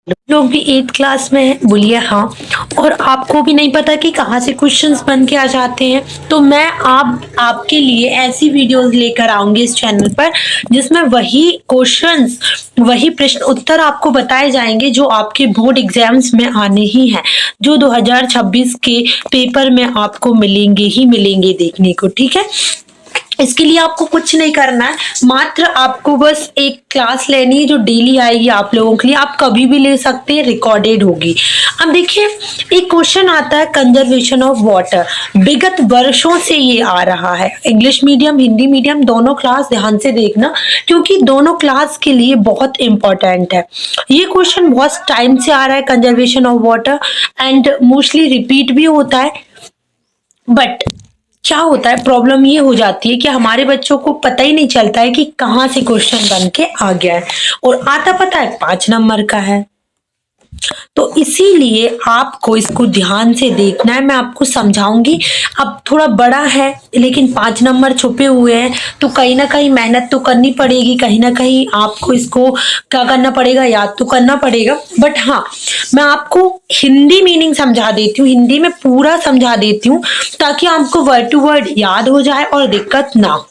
लोग भी 8th class में हैं, बोलिए हाँ। और आपको भी नहीं पता कि कहाँ से क्वेश्चंस बन के आ जाते हैं, तो मैं आपके लिए ऐसी वीडियोस लेकर आऊंगी इस चैनल पर जिसमें वही क्वेश्चंस, वही प्रश्न उत्तर आपको बताए जाएंगे जो आपके बोर्ड एग्जाम्स में आने ही हैं, जो 2026 के पेपर में आपको मिलेंगे ही मिलेंगे देखने को। ठीक है, इसके लिए आपको कुछ नहीं करना है, मात्र आपको बस एक क्लास लेनी है जो डेली आएगी आप लोगों के लिए, आप कभी भी ले सकते हैं, रिकॉर्डेड होगी। अब देखिए, एक क्वेश्चन आता है कंजर्वेशन ऑफ वाटर। विगत वर्षों से ये आ रहा है, इंग्लिश मीडियम हिंदी मीडियम दोनों क्लास ध्यान से देखना, क्योंकि दोनों क्लास के लिए बहुत इंपॉर्टेंट है। ये क्वेश्चन बहुत टाइम से आ रहा है, conservation of water, and mostly repeat भी होता है। बट क्या होता है, प्रॉब्लम ये हो जाती है कि हमारे बच्चों को पता ही नहीं चलता है कि कहाँ से क्वेश्चन बन के आ गया है, और आता पता है 5 नंबर का है। तो इसीलिए आपको इसको ध्यान से देखना है, मैं आपको समझाऊंगी। अब थोड़ा बड़ा है लेकिन 5 नंबर छुपे हुए हैं, तो कहीं ना कहीं मेहनत तो करनी पड़ेगी, कहीं ना कहीं आपको इसको क्या करना पड़ेगा, याद तो करना पड़ेगा। बट हाँ, मैं आपको हिंदी मीनिंग समझा देती हूँ, हिंदी में पूरा समझा देती हूँ, ताकि आपको वर्ड टू वर्ड याद हो जाए और दिक्कत ना हो।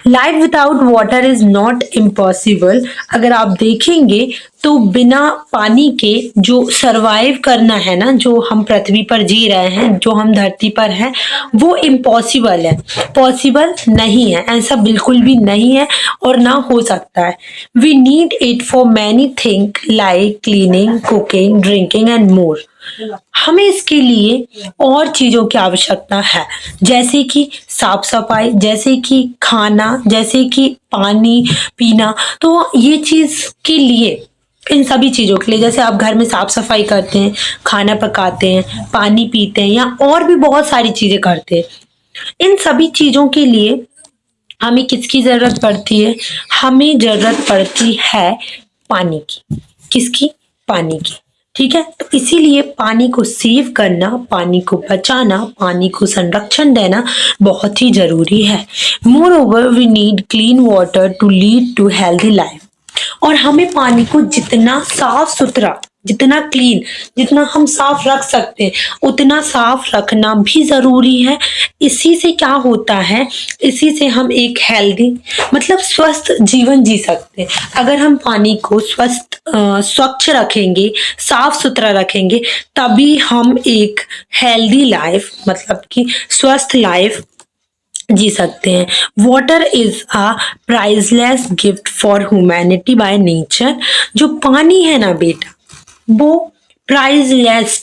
Life without water is not impossible. अगर आप देखेंगे तो बिना पानी के जो सरवाइव करना है ना, जो हम पृथ्वी पर जी रहे हैं, जो हम धरती पर हैं, वो इम्पॉसिबल है, पॉसिबल नहीं है, ऐसा बिल्कुल भी नहीं है और ना हो सकता है। We need it for many thing like cleaning, cooking, drinking and more. हमें इसके लिए और चीजों की आवश्यकता है, जैसे कि साफ सफाई, जैसे कि खाना, जैसे कि पानी पीना। तो ये चीज के लिए, इन सभी चीजों के लिए, जैसे आप घर में साफ सफाई करते हैं, खाना पकाते हैं, पानी पीते हैं, या और भी बहुत सारी चीजें करते हैं, इन सभी चीजों के लिए हमें किसकी जरूरत पड़ती है? हमें जरूरत पड़ती है पानी की। किसकी? पानी की। ठीक है, तो इसीलिए पानी को सेव करना, पानी को बचाना, पानी को संरक्षण देना बहुत ही जरूरी है। Moreover we need clean water to lead to healthy life. और हमें पानी को जितना साफ सुथरा, जितना क्लीन, जितना हम साफ रख सकते हैं उतना साफ रखना भी जरूरी है। इसी से क्या होता है, इसी से हम एक हेल्दी, मतलब स्वस्थ जीवन जी सकते हैं। अगर हम पानी को स्वच्छ रखेंगे, साफ सुथरा रखेंगे, तभी हम एक हेल्दी लाइफ, मतलब कि स्वस्थ लाइफ जी सकते हैं। Water is a priceless gift for humanity by nature. जो पानी है ना बेटा, वो प्राइसलेस,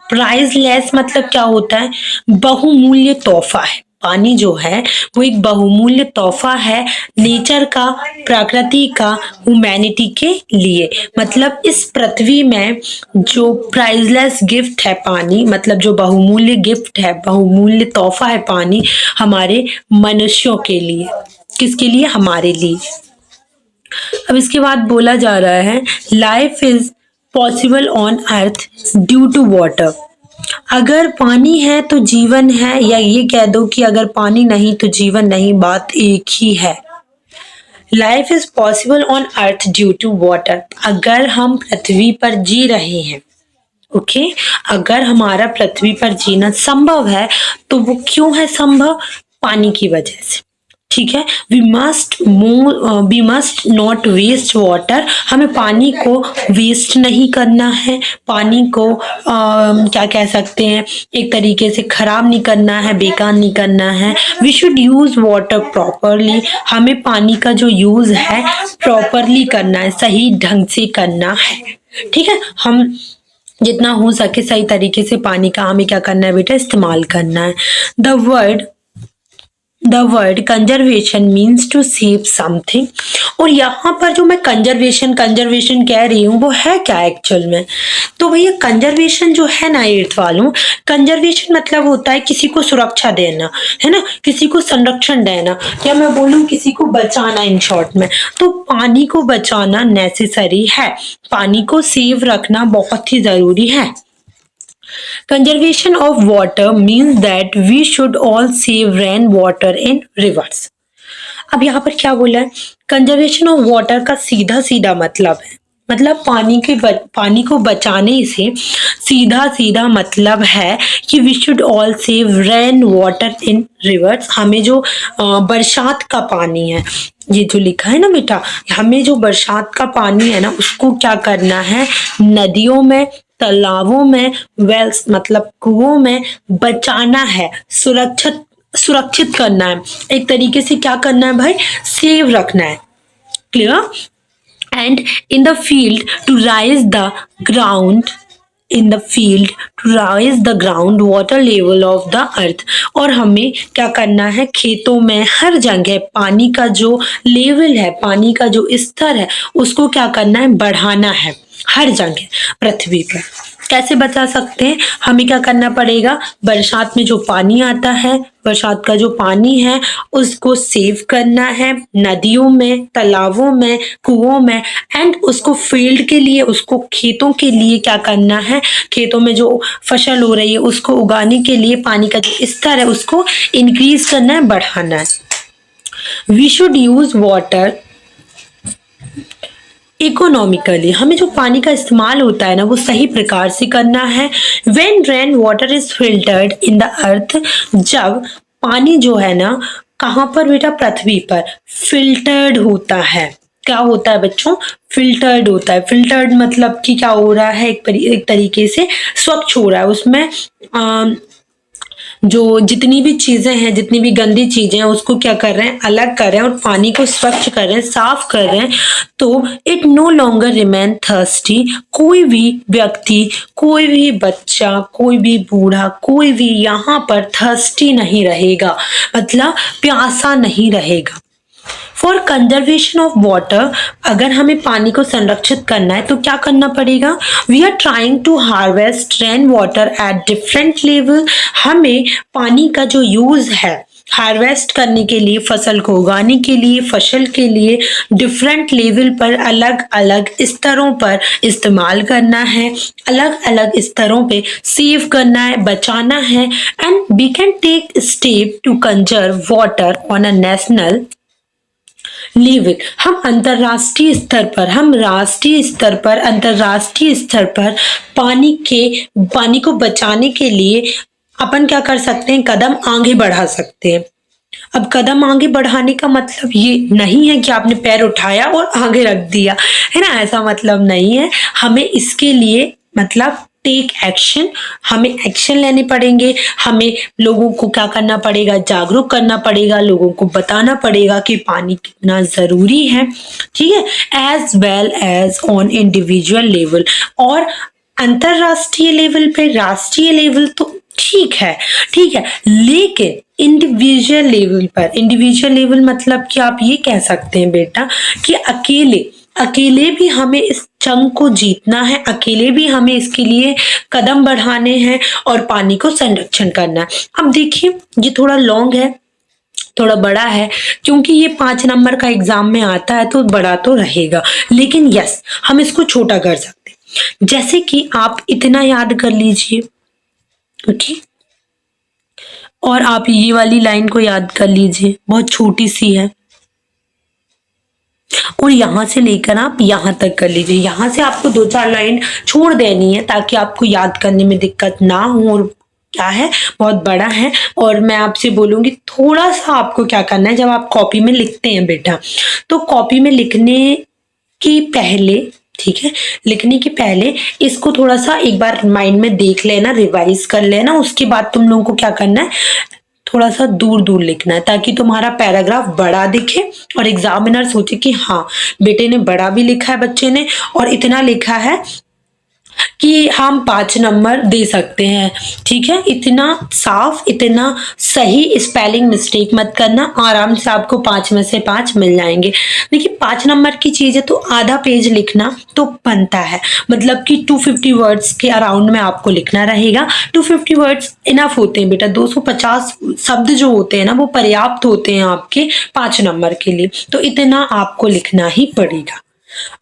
प्राइसलेस मतलब क्या होता है? बहुमूल्य तोहफा है। पानी जो है वो एक बहुमूल्य तोहफा है, नेचर का, प्रकृति का, ह्यूमैनिटी के लिए। मतलब इस पृथ्वी में जो प्राइसलेस गिफ्ट है पानी, मतलब जो बहुमूल्य गिफ्ट है, बहुमूल्य तोहफा है पानी, हमारे मनुष्यों के लिए। किसके लिए? हमारे लिए। अब इसके बाद बोला जा रहा है life is possible on earth due to water. अगर पानी है तो जीवन है, या ये कह दो कि अगर पानी नहीं तो जीवन नहीं, बात एक ही है। Life is possible on earth due to water. अगर हम पृथ्वी पर जी रहे हैं, ओके, अगर हमारा पृथ्वी पर जीना संभव है, तो वो क्यों है संभव? पानी की वजह से। ठीक है, we must not waste water. हमें पानी को वेस्ट नहीं करना है, पानी को क्या कह सकते हैं, एक तरीके से खराब नहीं करना है, बेकार नहीं करना है। We should use water properly. हमें पानी का जो यूज है प्रॉपरली करना है, सही ढंग से करना है। ठीक है, हम जितना हो सके सही तरीके से पानी का हमें क्या करना है बेटा? इस्तेमाल करना है। The word conservation means to save something. और यहाँ पर जो मैं कंजर्वेशन कंजर्वेशन कह रही हूँ वो है क्या एक्चुअल में? तो भैया कंजर्वेशन जो है ना 8th वालों, कंजर्वेशन मतलब होता है किसी को सुरक्षा देना, है ना, किसी को संरक्षण देना, या मैं बोलूँ किसी को बचाना इन शॉर्ट में। तो पानी को बचाना नेसेसरी है, पानी को सेव रखना बहुत ही जरूरी है। Conservation of water means that we should all save rain water in rivers. अब यहाँ पर क्या बोला है? कंजर्वेशन ऑफ वाटर का सीधा सीधा मतलब है मतलब पानी को बचाने से सीधा सीधा मतलब है कि we should all save rain water in rivers. हमें जो बरसात का पानी है, ये जो लिखा है ना बेटा, हमें जो बरसात का पानी है ना उसको क्या करना है, नदियों में, तालाबों में, वेल्स मतलब कुओं में बचाना है, सुरक्षित सुरक्षित करना है, एक तरीके से क्या करना है भाई, सेव रखना है। Clear? And in the field to rise the ground in the field to rise the ground water level of the earth। और हमें क्या करना है, खेतों में हर जगह पानी का जो लेवल है, पानी का जो स्तर है, उसको क्या करना है, बढ़ाना है हर जगह पृथ्वी पर। कैसे बचा सकते हैं, हमें क्या करना पड़ेगा, बरसात में जो पानी आता है, बरसात का जो पानी है उसको सेव करना है, नदियों में, तालाबों में, कुओं में, एंड उसको फील्ड के लिए, उसको खेतों के लिए क्या करना है, खेतों में जो फसल हो रही है उसको उगाने के लिए पानी का जो स्तर है उसको इंक्रीज करना है, बढ़ाना है। We should use water economically. हमें जो पानी का इस्तेमाल होता है ना वो सही प्रकार से करना है। When rain water is filtered in the earth, जब पानी जो है ना कहाँ पर बेटा, पृथ्वी पर फिल्टर्ड होता है। क्या होता है बच्चों, फिल्टर्ड होता है। फिल्टर्ड मतलब कि क्या हो रहा है, एक तरीके से स्वच्छ हो रहा है, उसमें जो जितनी भी चीजें हैं, जितनी भी गंदी चीजें हैं उसको क्या कर रहे हैं, अलग कर रहे हैं और पानी को स्वच्छ कर रहे हैं, साफ कर रहे हैं। तो it no longer remain thirsty. कोई भी व्यक्ति, कोई भी बच्चा, कोई भी बूढ़ा, कोई भी यहाँ पर थर्स्टी नहीं रहेगा, मतलब प्यासा नहीं रहेगा। फॉर कंजर्वेशन ऑफ वाटर, अगर हमें पानी को संरक्षित करना है तो क्या करना पड़ेगा, we are trying to harvest rain water at different level. हमें पानी का जो यूज है हार्वेस्ट करने के लिए, फसल को उगाने के लिए, फसल के लिए डिफरेंट लेवल पर, अलग अलग स्तरों पर इस्तेमाल करना है, अलग अलग स्तरों पे सेव करना है, बचाना है। And we can take step to conserve water on a national level. हम अंतरराष्ट्रीय स्तर पर, हम राष्ट्रीय स्तर पर, अंतरराष्ट्रीय स्तर पर पानी को बचाने के लिए अपन क्या कर सकते हैं, कदम आगे बढ़ा सकते हैं। अब कदम आगे बढ़ाने का मतलब ये नहीं है कि आपने पैर उठाया और आगे रख दिया, है ना, ऐसा मतलब नहीं है। हमें इसके लिए मतलब टेक एक्शन, हमें एक्शन लेने पड़ेंगे, हमें लोगों को क्या करना पड़ेगा, जागरूक करना पड़ेगा, लोगों को बताना पड़ेगा कि पानी कितना जरूरी है, ठीक है, as well as on individual level. और अंतरराष्ट्रीय लेवल पे, राष्ट्रीय लेवल तो ठीक है, ठीक है, लेकिन इंडिविजुअल लेवल पर, इंडिविजुअल लेवल मतलब कि आप ये कह सकते हैं बेटा कि अकेले भी हमें इस जंग को जीतना है, अकेले भी हमें इसके लिए कदम बढ़ाने हैं और पानी को संरक्षण करना है। अब देखिए ये थोड़ा लॉन्ग है, थोड़ा बड़ा है, क्योंकि ये 5 नंबर का एग्जाम में आता है तो बड़ा तो रहेगा, लेकिन यस हम इसको छोटा कर सकते हैं। जैसे कि आप इतना याद कर लीजिए, ओके, और आप ये वाली लाइन को याद कर लीजिए, बहुत छोटी सी है, और यहां से लेकर आप यहां तक कर लीजिए। यहां से आपको 2-4 लाइन छोड़ देनी है ताकि आपको याद करने में दिक्कत ना हो। और क्या है, बहुत बड़ा है, और मैं आपसे बोलूंगी थोड़ा सा आपको क्या करना है, जब आप कॉपी में लिखते हैं बेटा, तो कॉपी में लिखने के पहले, ठीक है, लिखने के पहले इसको थोड़ा सा एक बार माइंड में देख लेना, रिवाइज कर लेना, उसके बाद तुम लोगों को क्या करना है, थोड़ा सा दूर दूर लिखना है ताकि तुम्हारा पैराग्राफ बड़ा दिखे और एग्जामिनर सोचे कि हाँ बेटे ने बड़ा भी लिखा है, बच्चे ने, और इतना लिखा है कि हम 5 नंबर दे सकते हैं, ठीक है। इतना साफ, इतना सही, स्पेलिंग मिस्टेक मत करना, आराम से आपको 5 में से 5 मिल जाएंगे। देखिए 5 नंबर की चीज है तो आधा पेज लिखना तो बनता है, मतलब कि 250 वर्ड्स के अराउंड में आपको लिखना रहेगा। 250 वर्ड्स इनफ होते हैं बेटा, 250 शब्द जो होते हैं ना वो पर्याप्त होते हैं आपके 5 नंबर के लिए, तो इतना आपको लिखना ही पड़ेगा।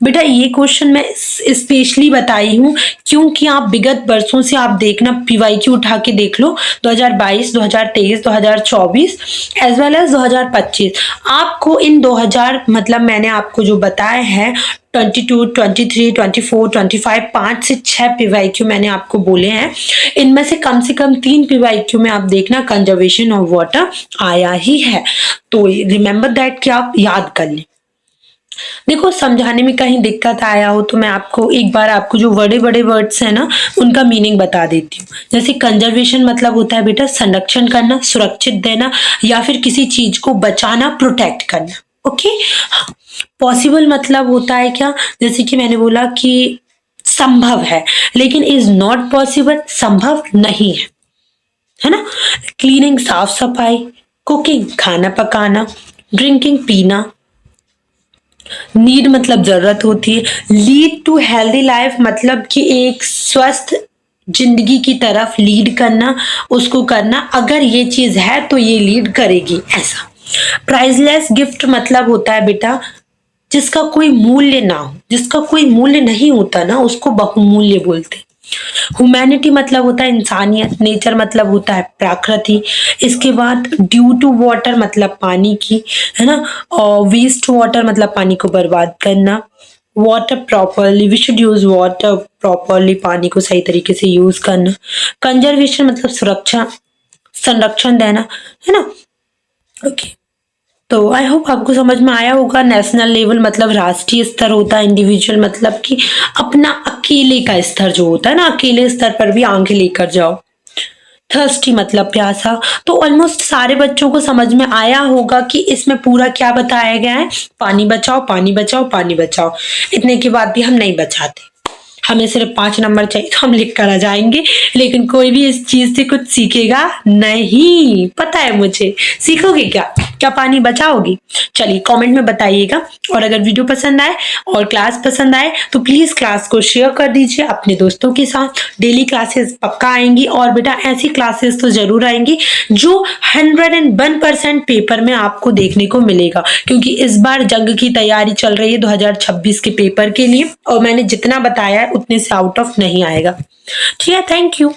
बेटा ये क्वेश्चन मैं स्पेशली बताई हूँ क्योंकि आप विगत वर्षों से आप देखना पीवाईक्यू उठा के देख लो 2022, 2023, 2024 एज वेल एज 2025। आपको इन 2000 मतलब मैंने आपको जो बताया है 22, 23, 24, 25 5 से 6 पीवाईक्यू मैंने आपको बोले हैं। इनमें से कम 3 पीवाईक्यू में आप देखना कंजर्वेशन ऑफ वाटर आया ही है। तो रिमेंबर दैट कि आप याद कर लें। देखो समझाने में कहीं दिक्कत आया हो तो मैं आपको एक बार आपको जो बड़े बड़े वर्ड्स है ना उनका मीनिंग बता देती हूँ। जैसे कंजर्वेशन मतलब होता है बेटा संरक्षण करना, सुरक्षित देना या फिर किसी चीज को बचाना, प्रोटेक्ट करना। ओके। पॉसिबल मतलब होता है क्या, जैसे कि मैंने बोला कि संभव है लेकिन इज नॉट पॉसिबल, संभव नहीं है ना। क्लीनिंग साफ सफाई, कुकिंग खाना पकाना, ड्रिंकिंग पीना, नीड मतलब जरूरत होती है, लीड टू हेल्दी लाइफ मतलब कि एक स्वस्थ जिंदगी की तरफ लीड करना, उसको करना, अगर ये चीज है तो ये लीड करेगी ऐसा। प्राइसलेस गिफ्ट मतलब होता है बेटा जिसका कोई मूल्य ना हो, जिसका कोई मूल्य नहीं होता ना उसको बहुमूल्य बोलते हैं। ह्यूमैनिटी मतलब होता है इंसानियत, नेचर मतलब होता है प्रकृति। इसके बाद ड्यू टू वाटर मतलब पानी की, है ना। और वेस्ट वाटर मतलब पानी को बर्बाद करना। Water properly, we should use water properly, पानी को सही तरीके से यूज करना। कंजर्वेशन मतलब सुरक्षा, संरक्षण देना, है ना। ओके तो आई होप आपको समझ में आया होगा। नेशनल लेवल मतलब राष्ट्रीय स्तर होता है, इंडिविजुअल मतलब कि अपना अकेले का स्तर जो होता है ना, अकेले स्तर पर भी आगे लेकर जाओ। थर्स्टी मतलब प्यासा। तो ऑलमोस्ट सारे बच्चों को समझ में आया होगा कि इसमें पूरा क्या बताया गया है। पानी बचाओ, पानी बचाओ, पानी बचाओ। इतने के बाद भी हम नहीं बचाते, हमें सिर्फ 5 नंबर चाहिए तो हम लिख कर आ जाएंगे, लेकिन कोई भी इस चीज से कुछ सीखेगा नहीं। पता है मुझे। सीखोगे क्या, क्या पानी बचाओगी? चलिए कमेंट में बताइएगा। और अगर वीडियो पसंद आए और क्लास पसंद आए तो प्लीज क्लास को शेयर कर दीजिए अपने दोस्तों के साथ। डेली क्लासेस पक्का आएंगी और बेटा ऐसी क्लासेस तो जरूर आएंगी जो 101% पेपर में आपको देखने को मिलेगा, क्योंकि इस बार जंग की तैयारी चल रही है 2026 के पेपर के लिए और मैंने जितना बताया है उतने से आउट ऑफ नहीं आएगा। ठीक है, थैंक यू।